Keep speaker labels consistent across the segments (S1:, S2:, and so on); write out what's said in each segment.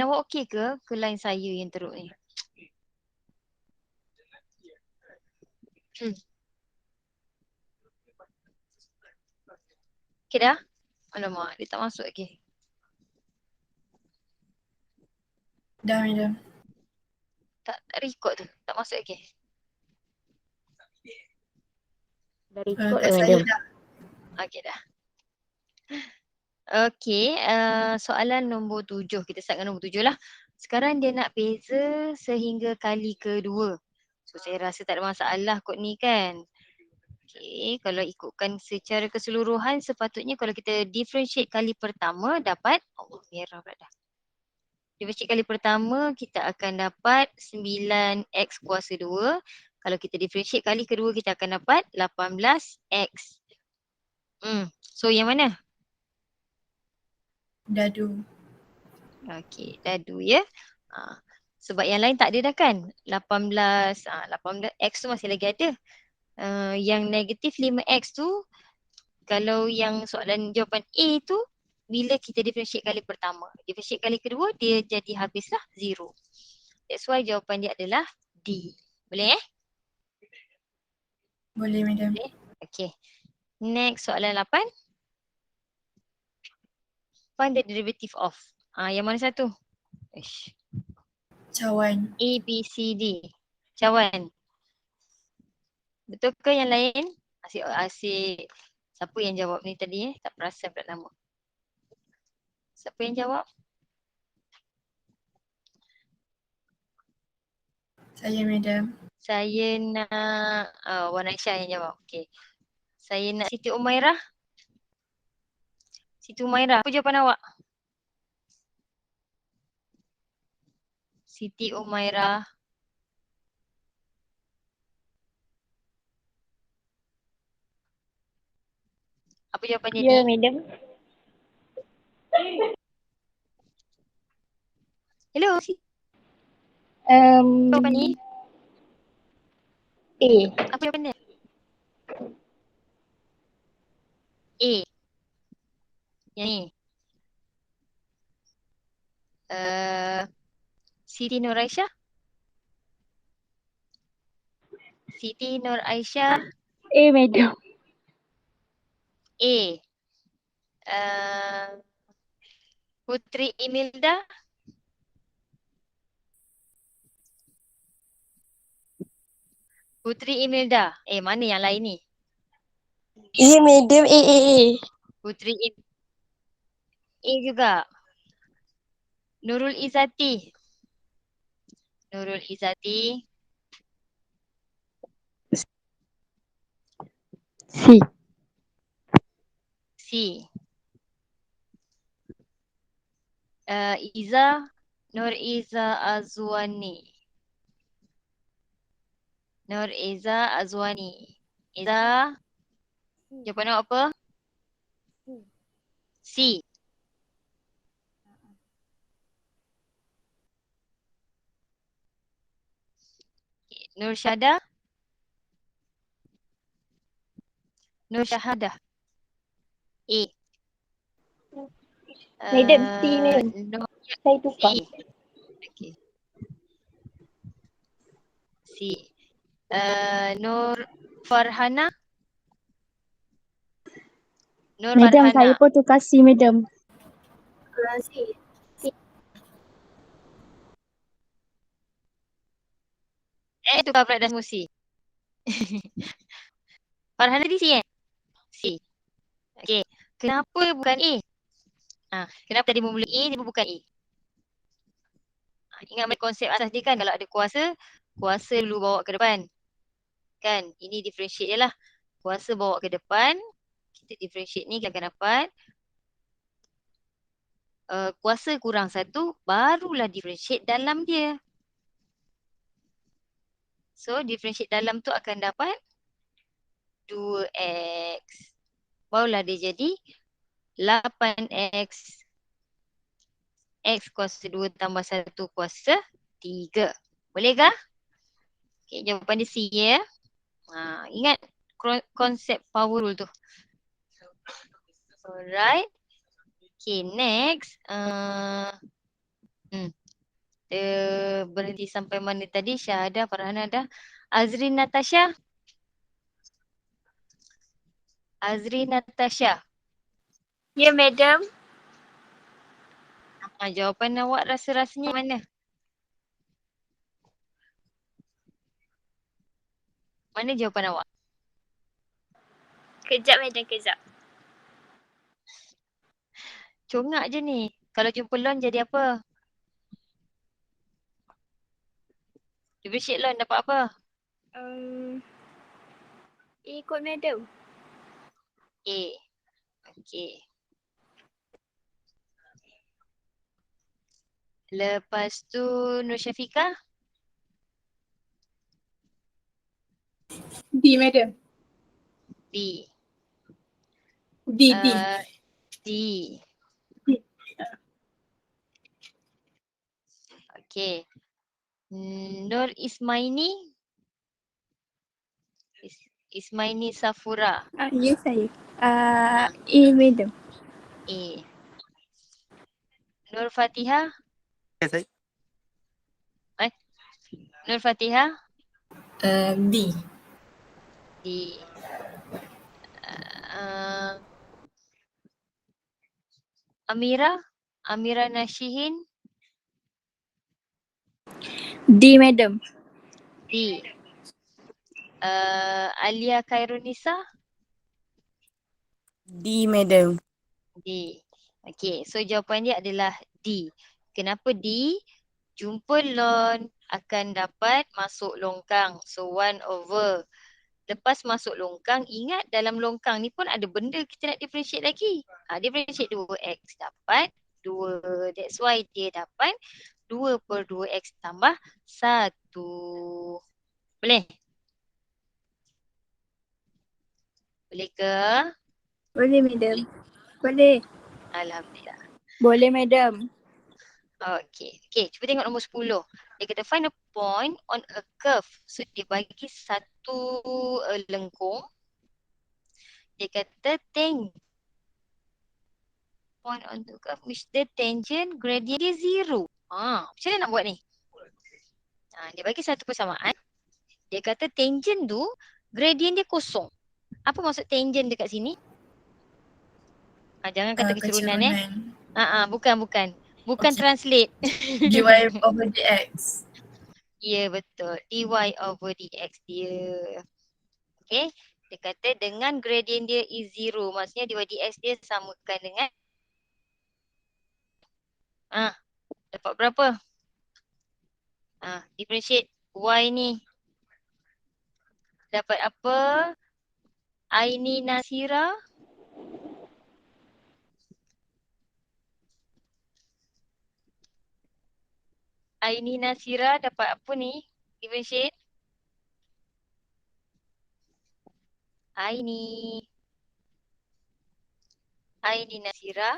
S1: awak okey ke line saya yang teruk ni? Okey dah? Alamak, dia tak masuk lagi.
S2: Dah, madam.
S1: Tak record tu, tak masuk lagi.
S3: Dah record
S2: Kat
S3: dah,
S2: saya
S3: madam.
S2: dah.
S1: Okey dah. Okey, soalan nombor 7. Kita start dengan nombor 7 lah. Sekarang dia nak beza sehingga kali kedua. So saya rasa tak ada masalah kot ni kan. Okey, kalau ikutkan secara keseluruhan sepatutnya kalau kita differentiate kali pertama dapat, Allah merah pula dah. Differentiate kali pertama kita akan dapat 9x kuasa 2. Kalau kita differentiate kali kedua kita akan dapat 18x. So yang mana?
S2: Dadu.
S1: Okey, dadu ya. Sebab yang lain tak ada dah kan? 18x tu masih lagi ada. Yang negatif 5x tu, kalau yang soalan jawapan A tu, bila kita differentiate kali pertama. Differentiate kali kedua, dia jadi habislah 0. That's why jawapan dia adalah D. Boleh
S2: Boleh, madam.
S1: Boleh. Okay. Next soalan 8. Find the derivative of. Yang mana satu? Ish.
S2: Cawan.
S1: A, B, C, D. Cawan. Betul ke yang lain? Asyik. Siapa yang jawab ni tadi Tak perasan pula nama. Siapa yang jawab?
S2: Saya, madam.
S1: Saya nak Wan Aisyah yang jawab. Okay. Saya nak Siti Umairah. Siti Umairah, apa jawapan awak? Siti Umairah. Apa jawapannya
S3: Ya,
S1: ni?
S3: madam.
S1: Hello, Siti.
S3: Um,
S1: Jawapan ni?
S3: A.
S1: Apa jawapan dia? A. Yang ni. Siti Nur Aisyah. Siti Nur Aisyah.
S3: A, madam.
S1: A. Putri Imilda. Putri Imilda. Mana yang lain ni?
S4: Ya, madam.
S1: Putri A juga. Nurul Izzati. Nurul Izzati.
S3: C.
S1: C. Iza. Nur Iza Azwani. Nur Iza Azwani. Iza. Jawapan awak apa? C. Nur Syahada. Nur Syahadah. A.
S3: Madam, C, madam.
S1: No,
S3: Saya tukar.
S1: C. Okay. C. Nur Farhana. Nur
S3: Madam,
S1: Farhana.
S3: saya pun tukar C, madam.
S1: Tukar pula dah semua C. Farhana tadi C C. Okay. Kenapa bukan A? Kenapa tadi bermula A, dia bukan A? Ingat balik konsep atas dia kan, kalau ada kuasa, kuasa dulu bawa ke depan. Kan, ini differentiate je lah. Kuasa bawa ke depan, kita differentiate ni kita akan dapat kuasa kurang 1, barulah differentiate dalam dia. So differentiate dalam tu akan dapat 2x. Barulah dia jadi 8x. X kuasa 2 tambah 1 kuasa 3. Boleh kah? Okay, jawapan dia C ya. Ingat konsep power rule tu. Alright. Okay, next. Berhenti sampai mana tadi? Syahadah, Farhana dah. Azrin Natasha. Azrin Natasha.
S3: Ya, madam.
S1: Jawapan awak rasa-rasanya mana? Mana jawapan awak?
S3: Kejap, madam, kejap.
S1: Congak je ni. Kalau jumpa Lon jadi apa? Differentiate Lon dapat apa?
S3: Ikut madam.
S1: A. Okay. Lepas tu Nur Syafiqah.
S2: D, madam.
S1: D.
S2: D.
S1: D. Okay. Nur Ismaini. Ismaini Safura.
S3: Ya, saya. A, madam.
S1: A. Nur Fatihah.
S5: Saya.
S1: Nur Fatihah.
S2: D.
S1: D. Amira. Amira Nashihin.
S3: D, madam.
S1: D. Alia Khairunisa.
S4: D, madam.
S1: D. Okay, so jawapan dia adalah D. Kenapa D? Jumpa Lon akan dapat masuk longkang. So 1/. Lepas masuk longkang, ingat dalam longkang ni pun ada benda kita nak differentiate lagi. Differentiate 2x dapat 2. That's why dia dapat 2/2x tambah 1. Boleh? Boleh ke?
S3: Boleh, madam. Boleh.
S1: Alhamdulillah.
S3: Boleh, madam.
S1: Okay. Okay, cuba tengok nombor 10. Dia kata find a point on a curve. So dia bagi satu lengkung. Dia kata point on the curve which the tangent gradient is 0. Macam mana nak buat ni? Dia bagi satu persamaan. Dia kata tangent tu gradient dia kosong. Apa maksud tangent dekat sini? Jangan kata kecurunan Bukan. Bukan okay. Translate.
S2: dy over dx.
S1: Ya, betul. dy over dx dia. Okay. Dia kata dengan gradient dia is 0. Maksudnya dy dx dia samakan dengan dapat berapa? Differentiate y ni. Dapat apa? Aini Nasira. Aini Nasira dapat apa ni? Differentiate. Aini Nasira.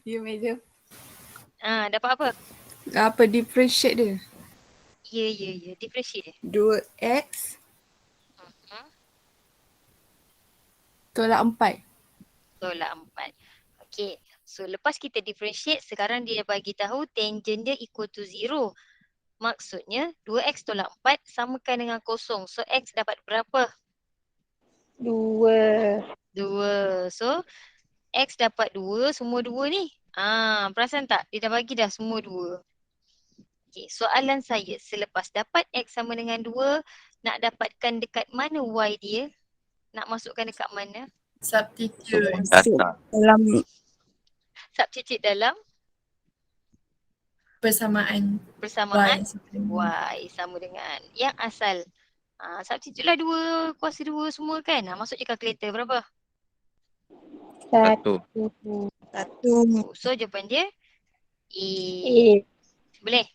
S2: Ya, madam.
S1: Dapat apa?
S2: Apa differentiate dia?
S1: Ya. Differentiate dia.
S2: 2x tolak 4.
S1: Tolak 4. Okay. So lepas kita differentiate, sekarang dia bagi tahu tangent dia equal to 0. Maksudnya 2x tolak 4 samakan dengan kosong. So x dapat berapa?
S3: 2.
S1: So x dapat 2, semua 2 ni. Perasan tak? Dia dah bagi dah semua 2. Okay, soalan saya, selepas dapat x sama dengan 2, nak dapatkan dekat mana y dia? Nak masukkan dekat mana?
S2: Substitute.
S1: Substitute dalam
S2: Persamaan
S1: persamaan
S2: y
S1: y sama dengan yang asal. Substitute lah 2 kuasa 2 semua kan. Masuk je kalkulator berapa?
S3: 1.
S1: So jawapan dia A. Boleh?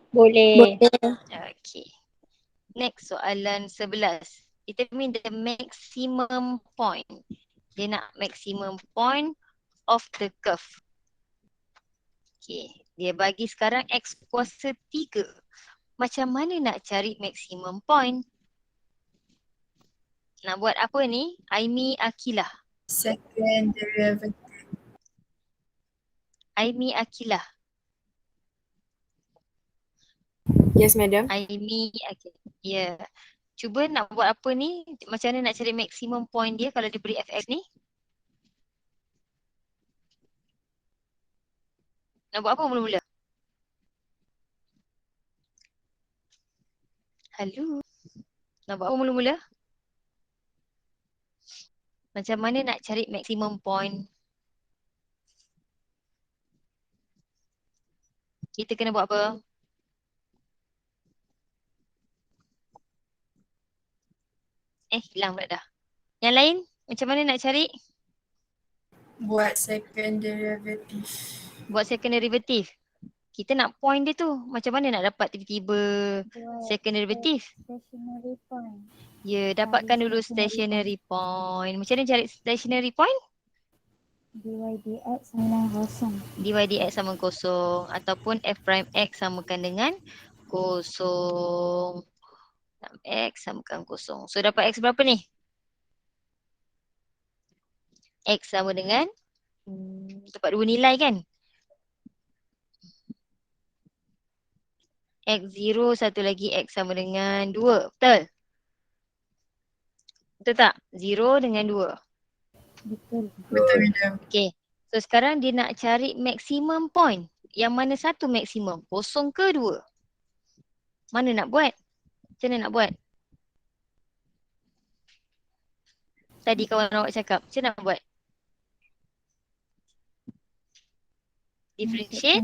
S3: Boleh.
S1: Okay. Next soalan 11. Determine the maximum point. Dia nak maximum point of the curve. Okay. Dia bagi sekarang x kuasa 3. Macam mana nak cari maximum point? Nak buat apa ni? Aimi Akilah.
S2: second derivative.
S1: Aimi Akilah.
S2: Yes, madam.
S1: Aimi Akilah. Ya. Cuba nak buat apa ni? Macam mana nak cari maksimum point dia kalau dia beri fx ni? Nak buat apa mula-mula? Halo? Nak buat apa mula-mula? Macam mana nak cari maksimum point? Kita kena buat apa? Hilang pula dah. Yang lain? Macam mana nak cari?
S2: Buat second derivative.
S1: Buat second derivative. Kita nak point dia tu. Macam mana nak dapat tiba-tiba second derivative?
S3: Stationary point.
S1: Ya, dapatkan dulu stationary point. Macam mana cari stationary point?
S3: Dy dx sama kosong.
S1: Dy dx sama kosong. Ataupun f prime x samakan dengan kosong. X samakan kosong. So dapat x berapa ni? X sama dengan dapat dua nilai kan? X0 satu lagi X sama dengan 2. Betul? Betul tak? 0 dengan 2.
S3: Betul.
S2: Betul, madam.
S1: Okay. So sekarang dia nak cari maximum point. Yang mana satu maksimum? Kosong ke 2? Mana nak buat? Macam mana nak buat? Tadi kawan awak cakap. Macam mana nak buat? Differentiate.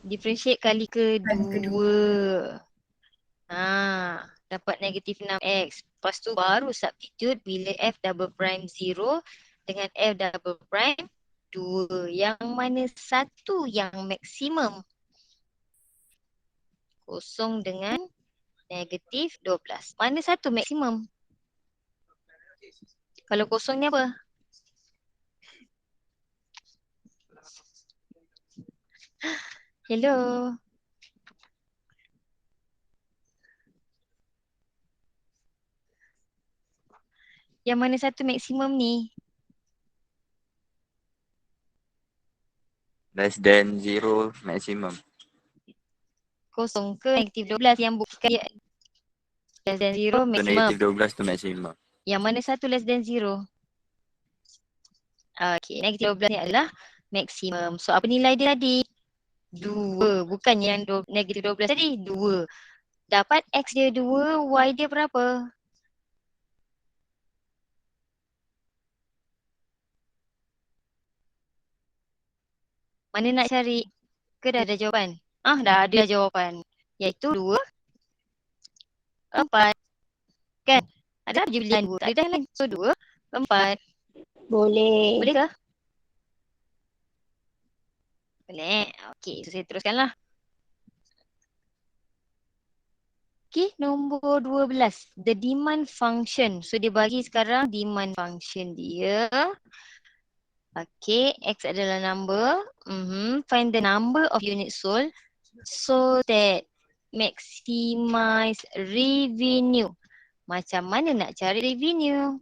S1: Differentiate kali kedua. Dapat negatif 6x. Lepas tu baru substitute bila f double prime 0 dengan f double prime 2. Yang mana satu yang maksimum? Kosong dengan negatif 12. Mana satu maksimum? Kalau kosong ni apa? Hello. Yang mana satu maksimum ni?
S5: Less than 0 maximum.
S1: Kosong ke negatif 12 yang bukan less than 0
S5: So
S1: maksimum.
S5: negatif 12 tu maximum.
S1: Yang mana satu less than 0? Okay, negatif 12 ni adalah maksimum. So apa nilai dia tadi? 2. Bukan yang negatif 12 tadi. 2. Dapat X dia 2, Y dia berapa? Mana nak cari? Ke dah ada jawapan? Dah ada jawapan. Iaitu 2, 4. Kan? Ada je pilihan 2. Tak ada yang lain. So 2, 4.
S3: Boleh.
S1: Boleh ke? Boleh. Okey, so saya teruskanlah. Okey, nombor 12. The demand function. So dia bagi sekarang demand function dia. Okey, X adalah number. Find the number of units sold so that maximize revenue. Macam mana nak cari revenue?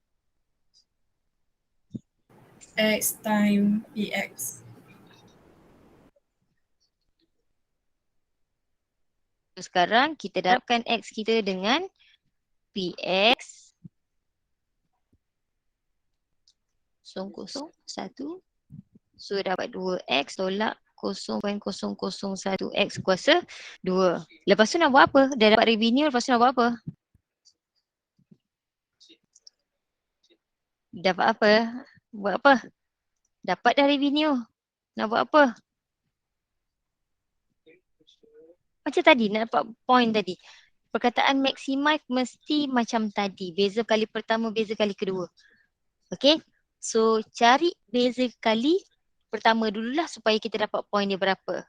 S2: X time PX.
S1: So, sekarang kita darabkan X kita dengan PX. 0,01. So dapat 2X tolak 0.001X kuasa 2. Lepas tu nak buat apa? Dah dapat revenue, lepas tu nak buat apa? Dapat apa? Buat apa? Dapat dah revenue. Nak buat apa? Macam tadi, nak dapat point tadi. Perkataan maximize mesti macam tadi. Beza kali pertama, beza kali kedua. Okay? So cari beza kali pertama dululah supaya kita dapat point dia berapa.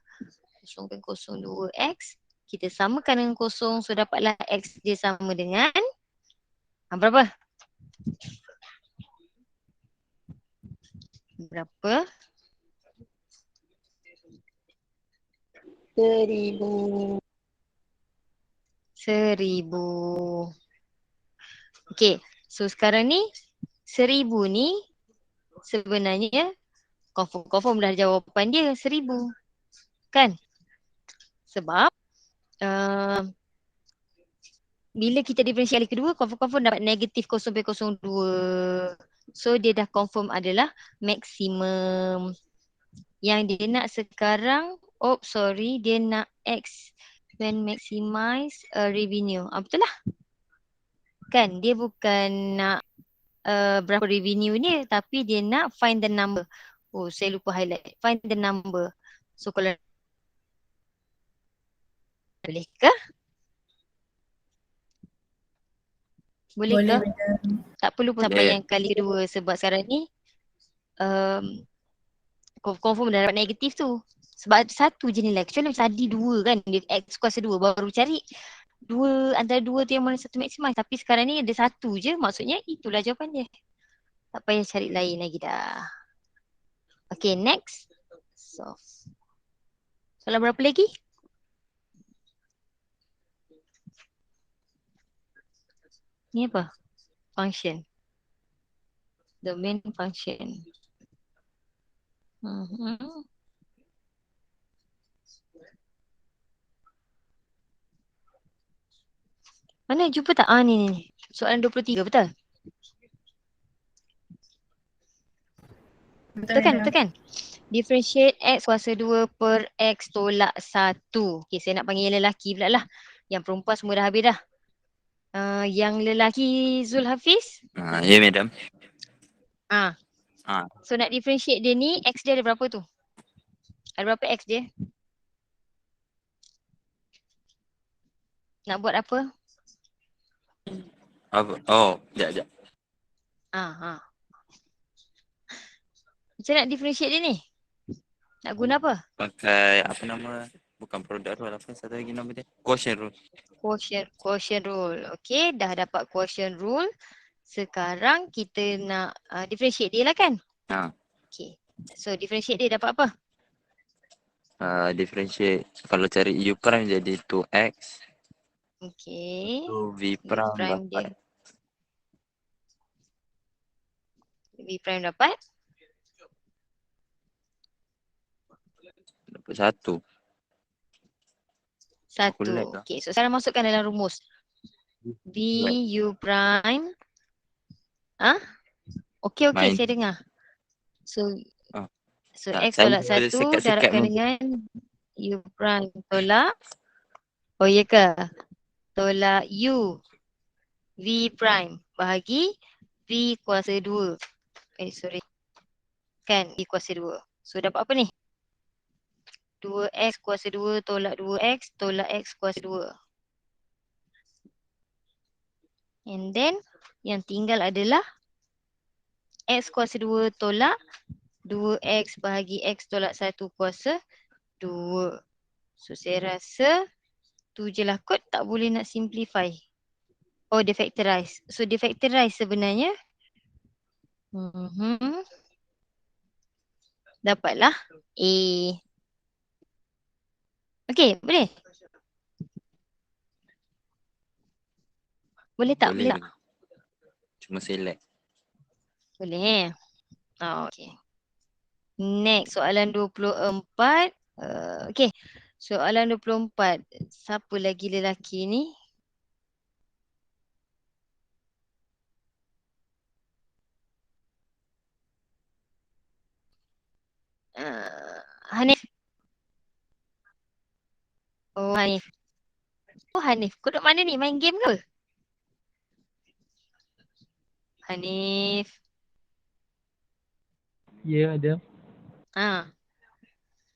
S1: 0.02x. Kita samakan dengan 0. So dapatlah x dia sama dengan berapa? Berapa?
S4: 1000.
S1: 1000. Okay. So sekarang ni 1000 ni sebenarnya confirm dah jawapan dia 1000. Kan? Sebab bila kita differentiate kali kedua, confirm dapat negatif 0.02. So dia dah confirm adalah maksimum. Yang dia nak sekarang, dia nak X when maximize revenue. Betul lah. Kan? Dia bukan nak berapa revenue ni, tapi dia nak find the number. Saya lupa highlight. Find the number. So kalau boleh ke? Boleh ke?
S2: Madam.
S1: Tak perlu pun sampai
S5: Boleh.
S1: yang kali kedua sebab sekarang ni confirm dah dapat negatif tu. Sebab satu je nilai. Kecuali macam tadi 2 kan. Dia X kuasa 2 baru cari antara 2 tu yang mana satu maksimum. Tapi sekarang ni ada 1 je. Maksudnya itulah jawapan dia. Tak payah cari lain lagi dah. Okay, next. Soalan berapa lagi? Ni apa? Function. Domain function. Mana jumpa tak? Ni. Soalan 23 betul? Betul kan? Differentiate X kuasa 2 per X tolak 1. Okay, saya nak panggil yang lelaki pula lah. Yang perempuan semua dah habis dah. Yang lelaki Zul Hafiz.
S5: Ya, madam.
S1: So nak differentiate dia ni, X dia ada berapa tu? Ada berapa X dia? Nak buat apa?
S5: Apa? Sekejap.
S1: Macam nak differentiate dia ni? Nak guna apa?
S5: Pakai apa nama? Bukan product rule, apa satu lagi nama dia? Quotient rule.
S1: Quotient rule. Okay, dah dapat quotient rule. Sekarang kita nak differentiate dia lah kan? Okay. So differentiate dia dapat apa?
S5: Differentiate. Kalau cari U prime jadi 2X.
S1: Okay.
S5: V prime
S1: dia.
S5: dapat.
S1: V prime dapat?
S5: Dapat 1.
S1: 1.
S5: Aku lag lah.
S1: Okay, so sekarang masukkan dalam rumus. V U prime. Okay,
S5: Main.
S1: saya dengar. So X
S5: saya
S1: tolak 1
S5: sekat-sekat
S1: darabkan dengan U prime tolak. Ya ke? Tolak U V prime bahagi V kuasa 2. Kan V kuasa 2. So dapat apa ni? 2X kuasa 2 tolak 2X tolak X kuasa 2. And then yang tinggal adalah X kuasa 2 tolak 2X bahagi X tolak 1 kuasa 2. So saya rasa tu je lah kot, tak boleh nak simplify. Dia factorize. So dia factorize sebenarnya. Dapatlah A. Okay, boleh? Boleh tak? Boleh tak?
S5: Cuma select.
S1: Boleh. Okay. Next, soalan 24. Okay, soalan 24. Siapa lagi lelaki ni? Hanif. Hanif. Hanif. Kau duduk mana ni? Main game ke? Hanif.
S6: Ya, ada.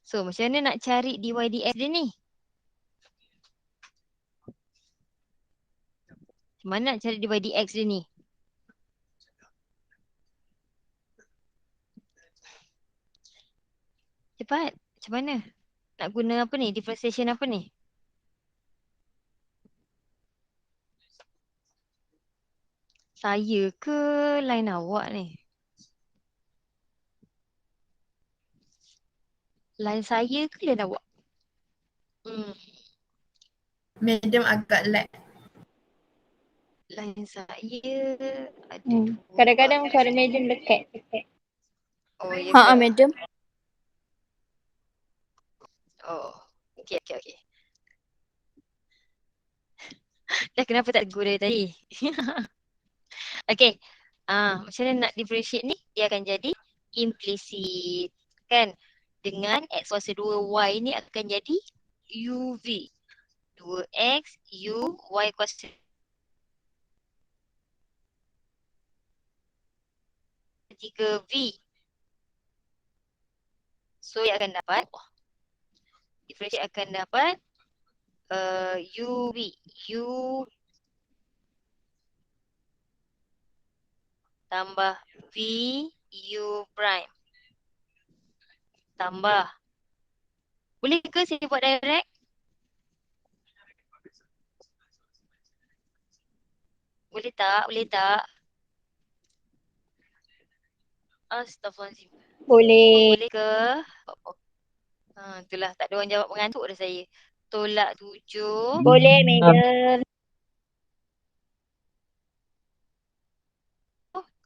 S1: So, macam mana nak cari DYDX dia ni? Macam mana nak cari DYDX dia ni? Cepat. Macam mana? Nak guna apa ni? Differentiation apa ni? Saya ke line awak ni? Line saya ke line awak?
S2: Madam agak lag.
S1: Line saya ada
S3: Kadang-kadang suara medium dekat.
S1: Oh, ya ke?
S3: madam.
S1: Oh, okey, okey, okey. Dah kenapa tak tegur dari tadi? Okey. Macam mana nak differentiate ni? Dia akan jadi implicit. Kan? Dengan X kuasa 2Y ni akan jadi UV. 2X U Y kuasa 3V. So dia akan dapat differentiate akan dapat UV. U tambah V U prime. Tambah. Boleh ke saya buat direct? Boleh tak? Boleh tak? Astaghfirullahaladzim.
S3: Boleh.
S1: Boleh ke? Itulah tak ada orang jawab mengantuk dah saya. Tolak 7
S3: Boleh, madam.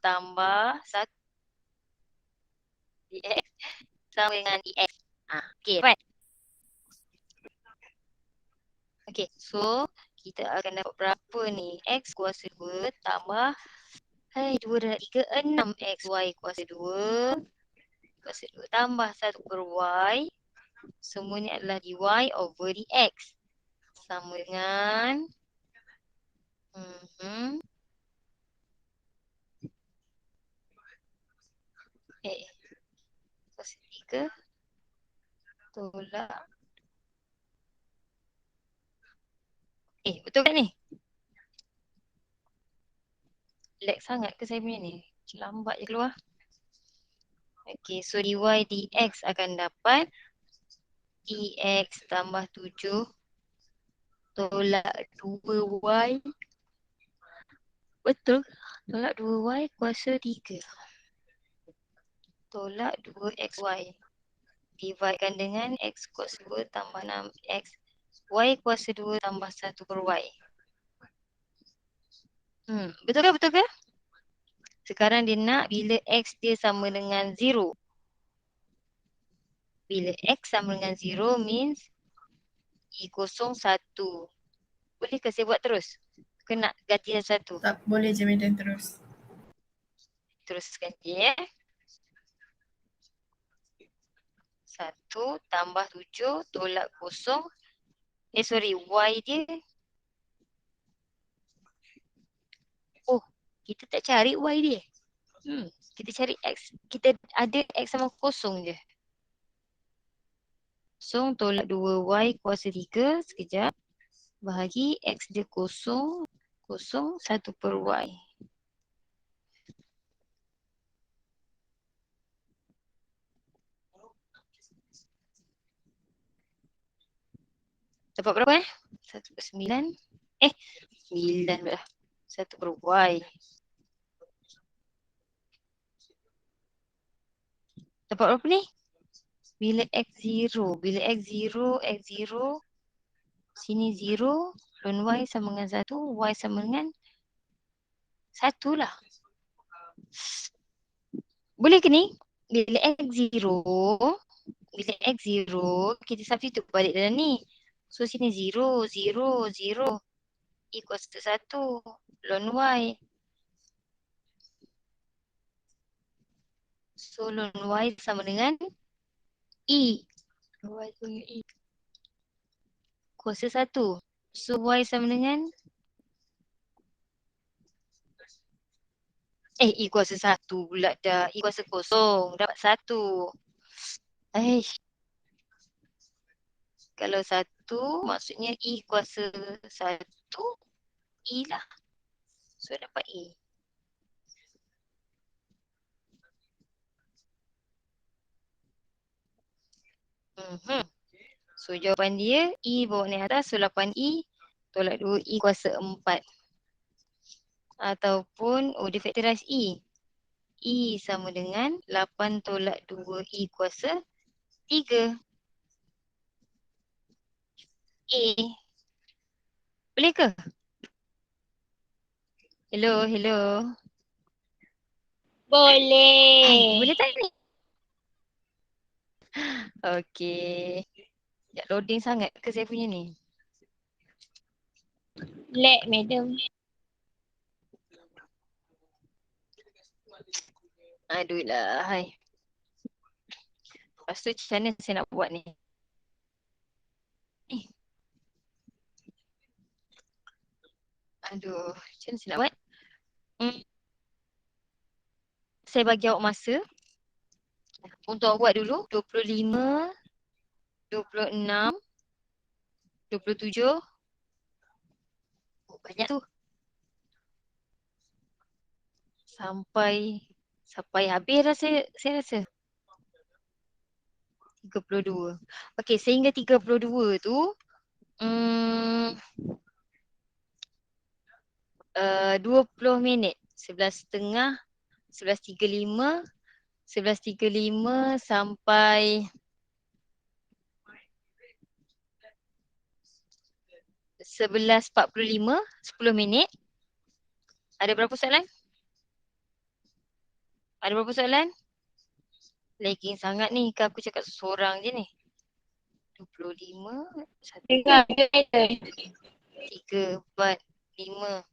S1: tambah 1 dx sama dengan dx. Okey, right. Okey, so kita akan dapat berapa ni? X kuasa 2 tambah 2 dah 3, 6 XY kuasa 2 kuasa 2 tambah 1 per Y. Semua ni adalah dy over dx. Sama dengan kuasa 3 tolak. Betul kan ni? Lag sangat ke saya punya ni? Lambat je keluar. Okey, so dy dx akan dapat dx tambah 7 tolak 2y. Betul. Tolak 2y kuasa 3. Tolak 2xy. Dividekan dengan x kuasa 2 tambah 6x. Y kuasa 2 tambah 1 per y. Betul ke? Betul ke? Sekarang dia nak bila x dia sama dengan 0. Bila x sama dengan 0 means I kosong 1. Boleh ke saya buat terus? Kena ganti satu.
S2: Tak boleh je madam terus.
S1: Teruskan je 1 tambah 7 tolak kosong. Y dia. Oh, kita tak cari Y dia. Kita cari X. Kita ada X sama kosong je. Kosong tolak 2Y kuasa 3. Sekejap. Bahagi X dia kosong. Kosong 1 per Y. Dapat berapa 1 per 9. 9 pula. 1 per Y. Dapat berapa ni? Bila X0. Bila X0. Sini 0. Ln Y sama dengan 1. Y sama dengan 1 lah. Boleh ke ni? Bila X0. Kita substitute balik dalam ni. So sini 0. Equals to 1. Ln Y. So ln Y sama dengan E. Y sama dengan E. Kuasa 1. So Y sama dengan E kuasa 1 pula dah. E kuasa kosong. Dapat 1. Kalau 1 maksudnya E kuasa 1. E lah. So dapat E. So jawapan dia E bawa naik atas. So 8E tolak 2E kuasa 4. Ataupun dia factorize E. E sama dengan 8 tolak 2E kuasa 3. A. Boleh ke? Hello.
S3: Boleh.
S1: Boleh tak ni? Okey. Sekejap loading sangat ke saya punya ni?
S3: Lag, madam.
S1: Aduh lah, hai. Lepas tu macam mana saya nak buat ni? Eh. Aduh, macam mana saya nak buat? Saya bagi awak masa untuk awak buat dulu 25, 26, 27. Oh, banyak tu. Sampai habis dah saya rasa. 32. Okey, sehingga 32 tu 20 minit. 11.30, 11.35, 11.35 sampai 11.45, 10 minit. Ada berapa soalan? Ada berapa soalan? Lagging sangat ni, kan aku cakap seorang je ni. 25, 1,
S3: Dengar, madam.
S1: 3, 4, 5,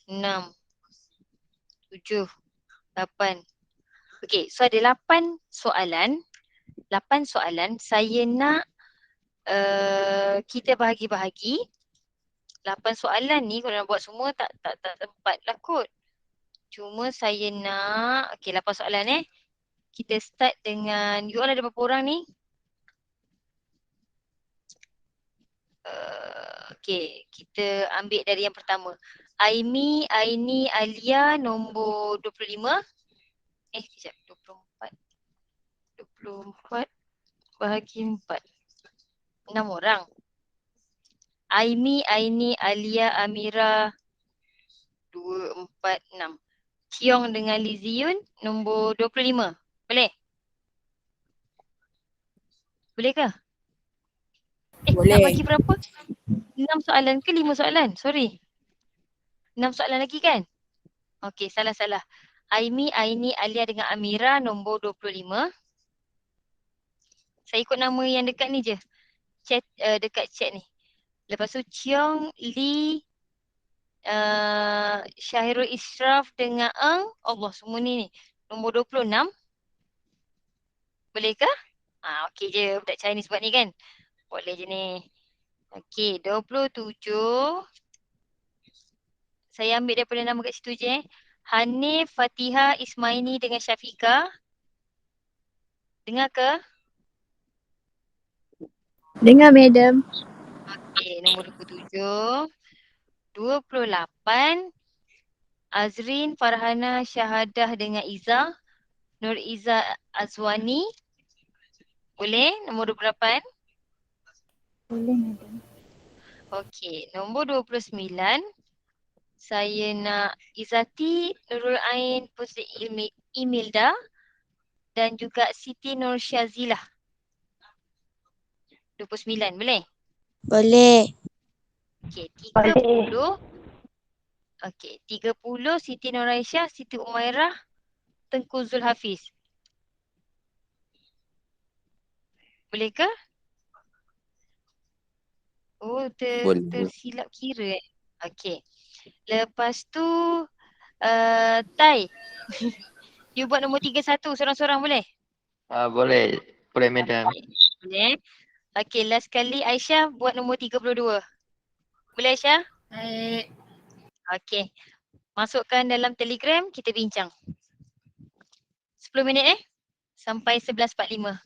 S1: 6, 7, 8. Okey, so ada 8 soalan. 8 soalan saya nak kita bahagi-bahagi. 8 soalan ni kalau nak buat semua tak tempat lah kot. Cuma saya nak, okey 8 soalan Kita start dengan, you all ada berapa orang ni? Okey, kita ambil dari yang pertama. Aini, Alia nombor 25. Kejap, 24. 24 bahagi 4. 6 orang. Aini, Alia, Amira 2, 4, 6. Ciong dengan Liziun nombor 25. Boleh? Boleh ke?
S2: Boleh.
S1: Nak bagi berapa? 6 soalan ke 5 soalan? Sorry. 6 soalan lagi kan? Okey, salah. Aini, Alia dengan Amira nombor 25. Saya ikut nama yang dekat ni je. Chat, dekat chat ni. Lepas tu Ciong, Li, Syahirul Ishraf dengan Eng. Allah, semua ni. Nombor 26. Boleh ke? Okey je, budak Chinese buat ni kan? Boleh je ni. Okey, 27. Saya ambil daripada nama kat situ je Hanif, Fatihah, Ismaini dengan Syafiqah. Dengar ke?
S3: Dengar, madam.
S1: Okey, nombor 27. 28. Azrin, Farhana, Syahadah dengan Izzah. Nur Izzah Azwani. Boleh? Nombor 28.
S3: Boleh, madam.
S1: Okey, nombor 29. Saya nak Izzati, Nurul Ain, Putri Imilda dan juga Siti Nur Syazilah. 29, boleh?
S4: Boleh.
S1: Okey, 30. Okey, 30 Siti Nur Aisyah, Siti Umairah, Tengku Zulhafiz. Boleh ke? Oh,
S5: Boleh.
S1: tersilap kira Okey. Lepas tu Tai. You buat nombor 31 seorang-seorang boleh?
S6: Boleh. Boleh, madam.
S1: Boleh. Okey, last kali Aisyah buat nombor 32. Boleh Aisyah?
S2: Baik.
S1: Okey. Masukkan dalam Telegram, kita bincang. 10 minit sampai 11.45.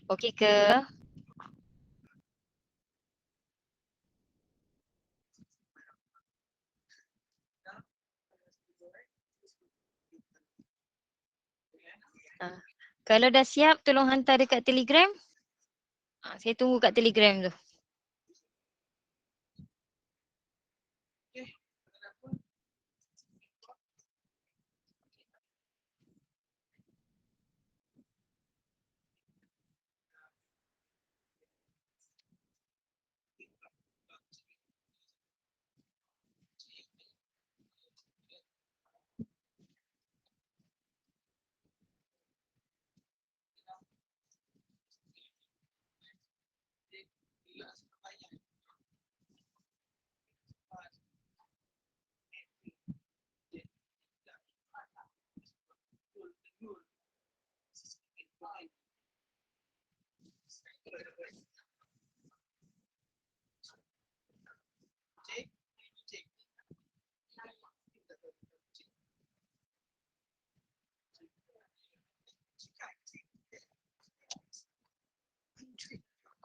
S1: Okey ke? Kalau dah siap, tolong hantar dekat Telegram. Saya tunggu kat Telegram tu.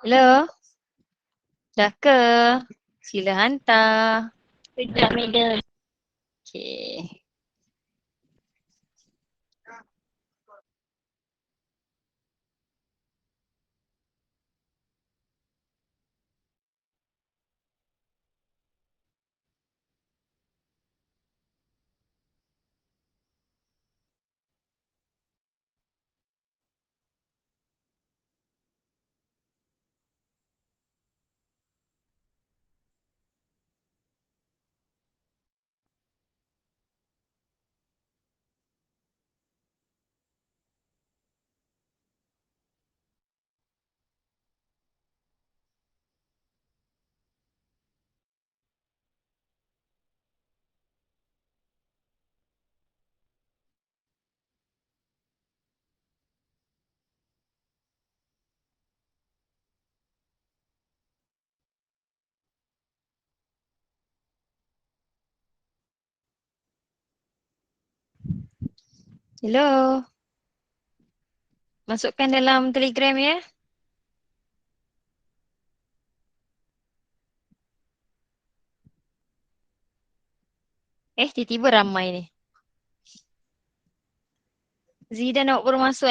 S1: Hello? Dah ke? Sila hantar.
S3: Sekejap, madam.
S1: Okey. Hello? Masukkan dalam Telegram ya. Tiba-tiba ramai ni. Zidan awak baru masuk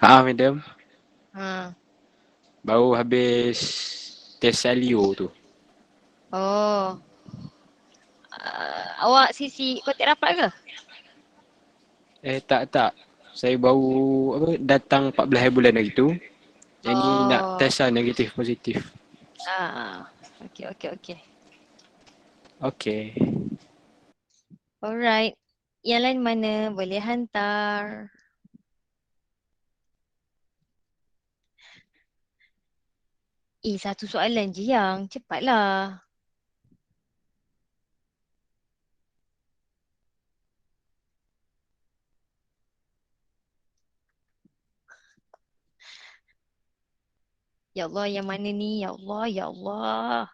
S7: Madam.
S1: Ha.
S7: Baru habis tes Alio tu.
S1: Oh. Awak sisi kotak rapat ke?
S7: Tak. Saya baru datang 14 bulan hari tu. Yang ni nak test lah negatif positif.
S1: Okey.
S7: Okay.
S1: Alright. Yang lain mana? Boleh hantar. Satu soalan je yang. Cepatlah. Ya Allah, yang mana ni? Ya Allah.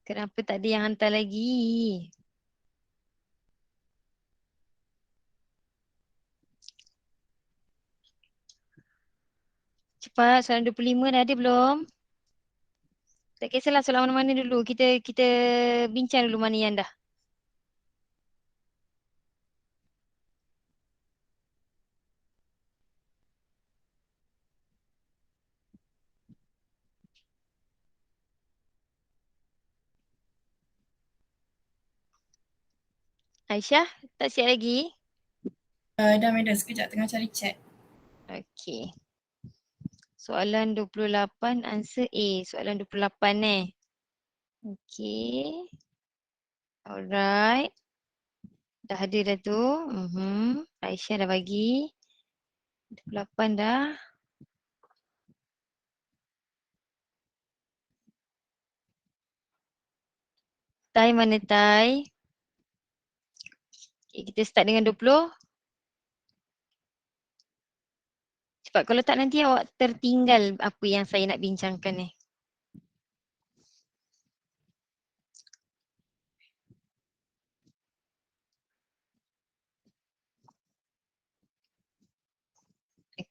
S1: Kenapa tak ada yang hantar lagi? Cepat, soalan 25 dah ada belum? Tak kisahlah soalan mana-mana dulu. Kita bincang dulu mana yang dah. Aisyah, tak siap lagi?
S2: Dah madam, sekejap tengah cari chat.
S1: Okey. Soalan 28, answer A. Soalan 28 Okey. Alright. Dah ada dah tu. Aisyah dah bagi. 28 dah. Tai mana Tai? Okay, kita start dengan 20. Cepat, kalau tak nanti awak tertinggal apa yang saya nak bincangkan ni.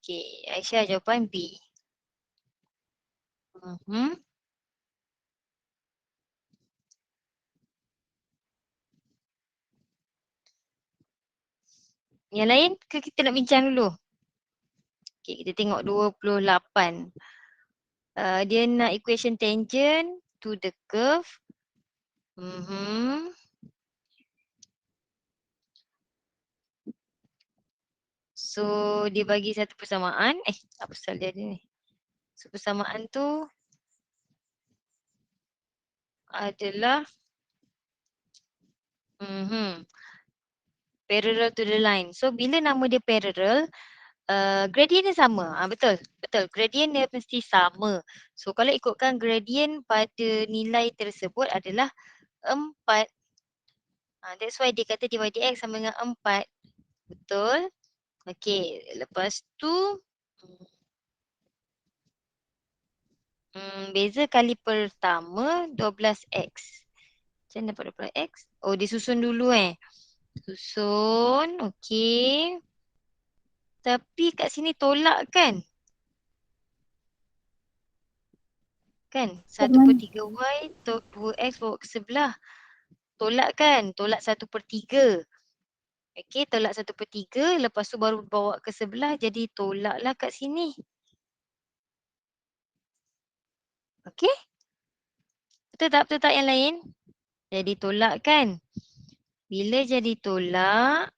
S1: Okey, Aisyah jawapan B. Yang lain ke kita nak bincang dulu? Okay, kita tengok 28. Dia nak equation tangent to the curve. So dia bagi satu persamaan. Apa pasal dia ni? So persamaan tu adalah parallel to the line. So bila nama dia parallel, gradient dia sama. Betul. Gradient dia mesti sama. So kalau ikutkan gradient pada nilai tersebut adalah 4. That's why dia kata dy dx sama dengan 4. Betul. Okay, lepas tu beza kali pertama 12x. Macam mana dapat 12x? Oh, dia susun dulu Susun, okay. Tapi kat sini tolak kan? Kan? 1/3y, 2x bawa ke sebelah. Tolak kan? Tolak 1/3. Okay, tolak 1/3. Lepas tu baru bawa ke sebelah. Jadi tolaklah kat sini. Okay? Betul tak yang lain? Jadi tolak kan? Bila jadi tolak,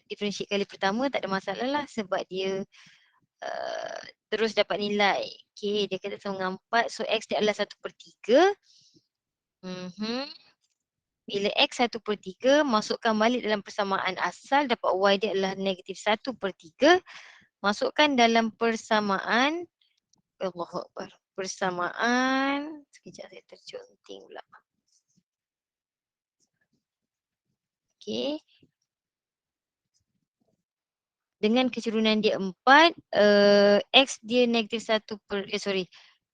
S1: differentiate kali pertama tak ada masalah lah sebab dia terus dapat nilai. Okay, dia kata sama dengan 4. So x dia adalah 1/3. Bila x 1/3, masukkan balik dalam persamaan asal, dapat y dia adalah negatif 1/3. Masukkan dalam persamaan, Allahuakbar. Persamaan, sekejap saya terconteng pula. Okay. Dengan kecerunan dia 4, x dia negatif 1/3.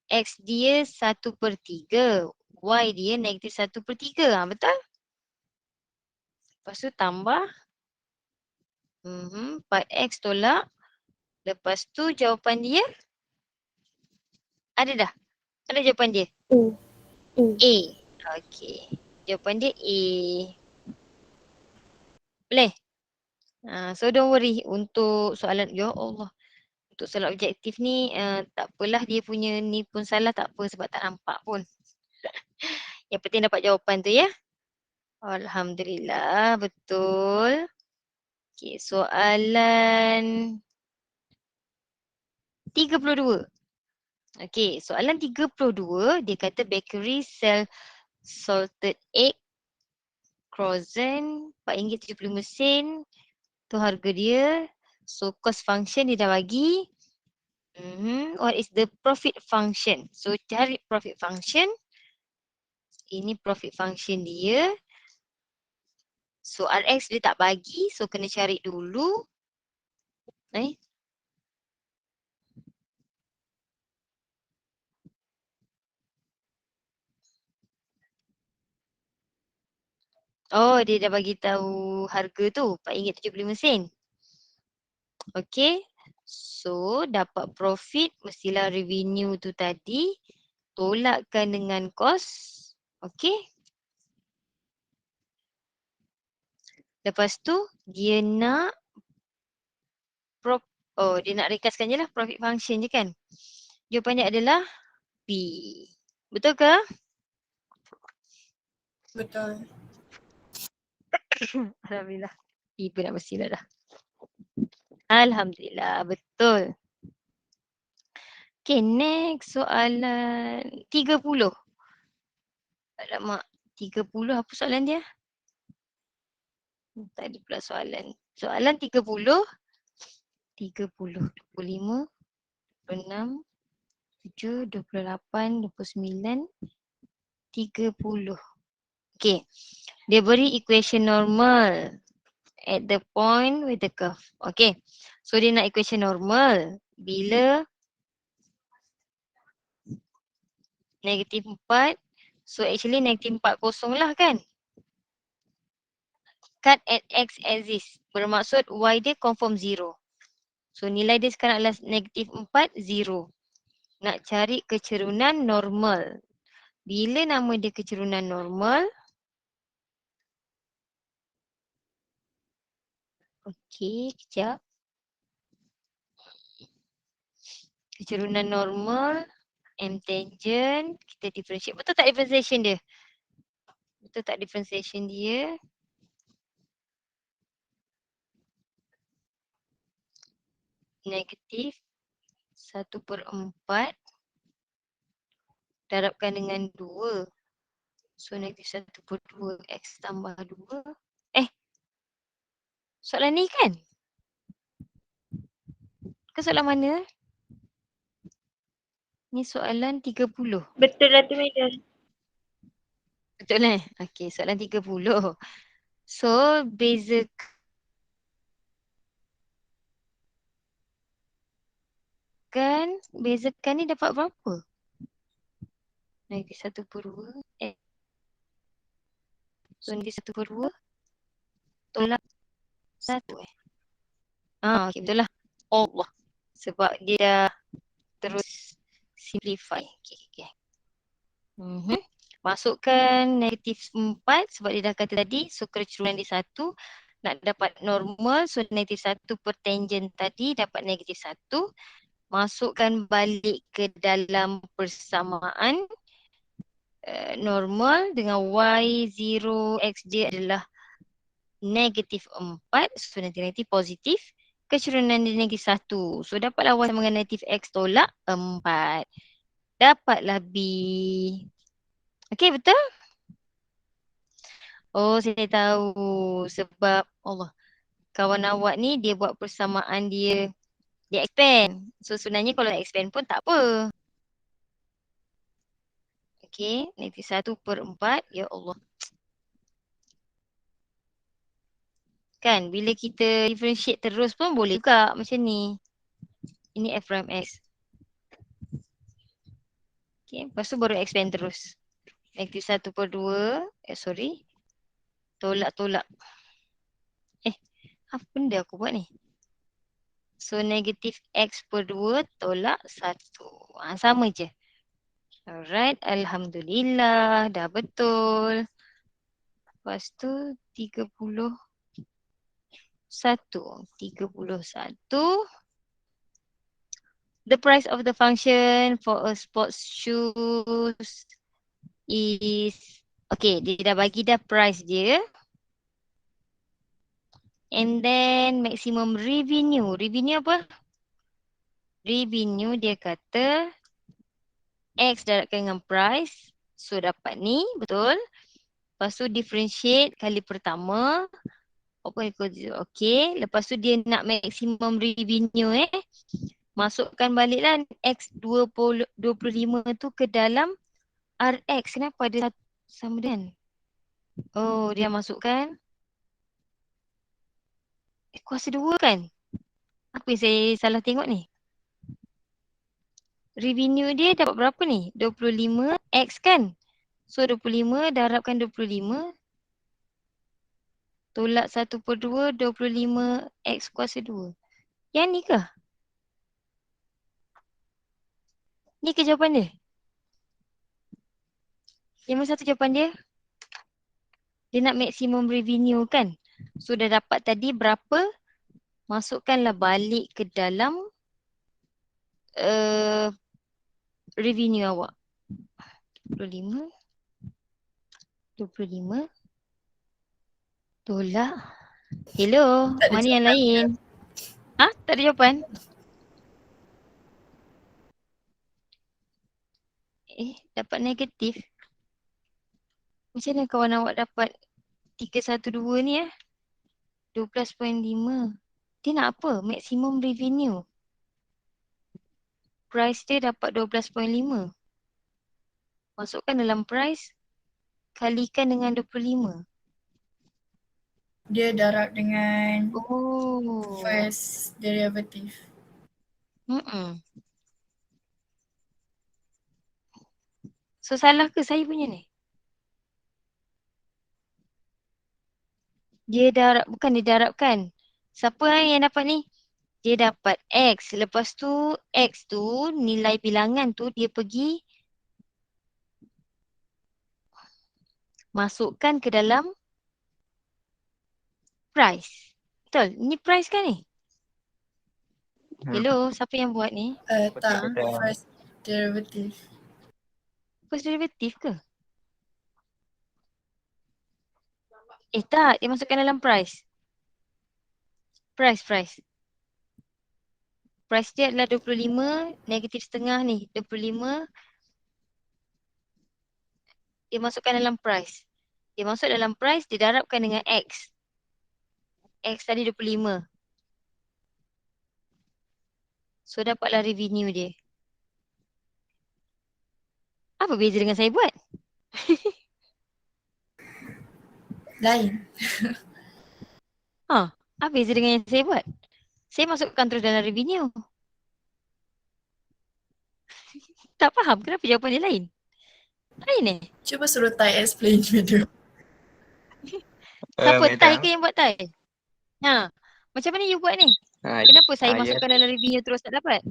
S1: X dia 1/3. Y dia negatif 1/3. Betul? Lepas tu tambah. 4x tolak. Lepas tu jawapan dia. Ada dah? Ada jawapan dia? A. Okay. Jawapan dia A. Boleh? So don't worry untuk soalan, ya Allah. Untuk soalan objektif ni tak apalah dia punya ni pun salah tak apa sebab tak nampak pun. Yang penting dapat jawapan tu ya. Alhamdulillah, betul. Okay, soalan 32. Okay, soalan 32 dia kata bakery sell salted egg croissant RM4.75 tu harga dia. So cost function dia dah bagi. What is the profit function? So cari profit function. Ini profit function dia. So RX dia tak bagi, so kena cari dulu. Oh, dia dah bagi tahu harga tu RM4.75. Okay. So dapat profit mestilah revenue tu tadi tolakkan dengan cost. Okay. Lepas tu dia nak dia nak rekaskan je lah profit function je kan. Jawapannya adalah B. Betul ke?
S2: Betul.
S1: Alhamdulillah. Ibu nak bersilat dah. Alhamdulillah. Betul. Okay, next soalan 30. Alamak, 30 apa soalan dia? Tak ada pula soalan. Soalan 30. 30, 25, 26, 7, 28, 29, 30. Okay. Dia beri equation normal at the point with the curve. Okay. So dia nak equation normal bila negatif 4. So actually negatif 4 kosong lah kan. Cut at x axis. Bermaksud y dia confirm 0. So nilai dia sekarang adalah negatif 4, 0. Nak cari kecerunan normal. Bila nama dia kecerunan normal? Okey, kejap. Kecerunan normal, M tangent, kita differentiate. Betul tak differentiation dia? Betul tak differentiation dia? Negatif 1/4 darabkan dengan 2. So negatif 1/2 X tambah 2. Soalan ni kan? Ke soalan mana? Ni soalan 30.
S3: Betul lah tu madam.
S1: Betul Okey, soalan 30. So beza bezakan ni dapat berapa? Negatif 1/2 So negatif 1/2 tolak 1 okey betul lah. Allah. Sebab dia dah terus simplify. Okey. Masukkan negatif 4 sebab dia dah kata tadi. So kecerunan dia 1. Nak dapat normal. So negatif 1 per tangent tadi dapat negatif 1. Masukkan balik ke dalam persamaan normal dengan Y0 XJ adalah negatif 4. So nanti positif. Kecerunan dia negatif 1. So dapatlah Y sama dengan negatif X tolak 4. Dapatlah B. Okey betul? Oh saya tahu sebab Allah. Kawan awak ni dia buat persamaan dia expand. So sebenarnya kalau expand pun tak apa. Okey, negatif 1/4. Ya Allah. Kan bila kita differentiate terus pun boleh juga macam ni. Ini F prime X. Okey, lepas tu baru expand terus. Negatif 1/2. Tolak. Apa benda aku buat ni? So negatif X/2 tolak 1. Sama je. Alright, Alhamdulillah. Dah betul. Lepas tu 31. The price of the function for a sports shoes is okay, dia dah bagi dah price dia. And then maximum revenue. Revenue apa? Revenue dia kata X darabkan dengan price. So dapat ni, betul. Lepas tu differentiate kali pertama. Open equal 0. Okay. Lepas tu dia nak maximum revenue Masukkan baliklah X25 tu ke dalam RX. Kenapa ada sama dengan? Oh, dia masukkan kuasa 2 kan? Apa yang saya salah tengok ni? Revenue dia dapat berapa ni? 25 X kan? So 25 darabkan 25 tolak 1/2 25 X kuasa 2. Yang ni ke? Ni ke jawapan dia? Yang mana satu jawapan dia? Dia nak maximum revenue kan? So dah dapat tadi berapa? Masukkanlah balik ke dalam revenue awak. 25 tolak. Hello,
S2: Tak ada
S1: mana yang
S2: jawapan.
S1: lain? Tak ada jawapan? Dapat negatif. Macam mana kawan awak dapat 312 ni 12.5. Dia nak apa? Maximum revenue. Price dia dapat 12.5. Masukkan dalam price, kalikan dengan 25.
S2: Dia darab dengan
S1: Oh.
S2: first derivative.
S1: So salah ke saya punya ni? Dia darab, bukan dia darabkan. Siapa yang dapat ni? Dia dapat X. Lepas tu X tu nilai bilangan tu dia pergi masukkan ke dalam price. Betul? Ni price kan ni? Hello, siapa yang buat ni?
S2: Tak,
S6: Betul.
S2: first derivative.
S1: First derivative ke? Tak, dia masukkan dalam price. Price. Price dia adalah 25, negatif setengah ni, 25. Dia masukkan dalam price. Dia masuk dalam price, dia darabkan dengan X. X tadi 25. So dapatlah revenue dia. Apa beza dengan saya buat?
S2: Lain.
S1: Apa beza dengan yang saya buat? Saya masukkan terus dalam revenue. Tak faham kenapa jawapan dia lain. Lain
S2: Cuba suruh Tai explain madam.
S1: Siapa? Tai
S6: Madam.
S1: ke yang buat Tai? Macam mana you buat ni?
S6: Ha,
S1: Kenapa saya
S6: ya.
S1: masukkan dalam revenue terus tak dapat?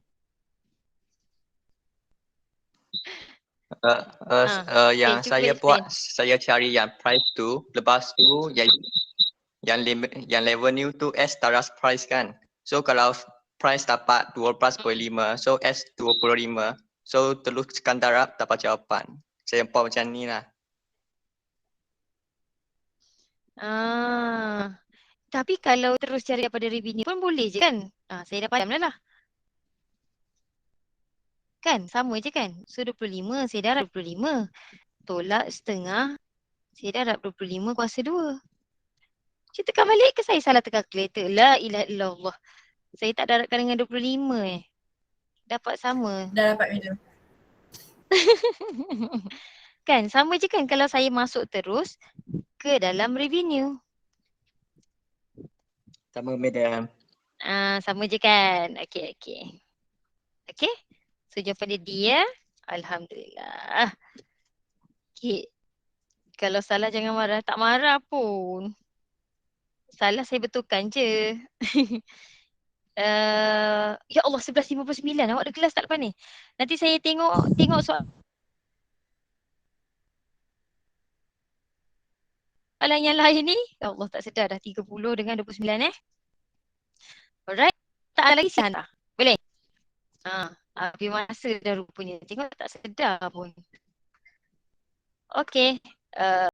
S6: Yang
S1: cuba
S6: saya
S1: explain.
S6: buat, saya cari yang price tu, lepas tu yang revenue tu S taras price kan. So kalau price dapat 12.5, so S 25. So teruskan darab dapat jawapan. Saya buat macam ni lah.
S1: Tapi kalau terus cari daripada revenue pun boleh je kan? Saya dah faham lah. Kan? Sama je kan? So 25, saya darab 25. Tolak setengah, saya darab 25 kuasa 2. Saya tekan balik ke saya salah tekan kalkulator? La ilaha illallah. Saya tak darabkan dengan 25 Dapat sama.
S2: Dah dapat madam.
S1: Kan? Sama je kan kalau saya masuk terus ke dalam revenue.
S6: Sama madam.
S1: Sama je kan? Okay. Okay. So jawapan dia Alhamdulillah. Okay. Kalau salah jangan marah. Tak marah pun. Salah saya betulkan je. Ya Allah 11.59. Awak ada kelas tak lepas ni? Nanti saya tengok soalan yang lain ni. Ya Allah tak sedar dah 30 dengan 29 Alright. Tak ada lagi sihan dah. Boleh? Habis masa dah rupanya. Tengok tak sedar pun. Okay.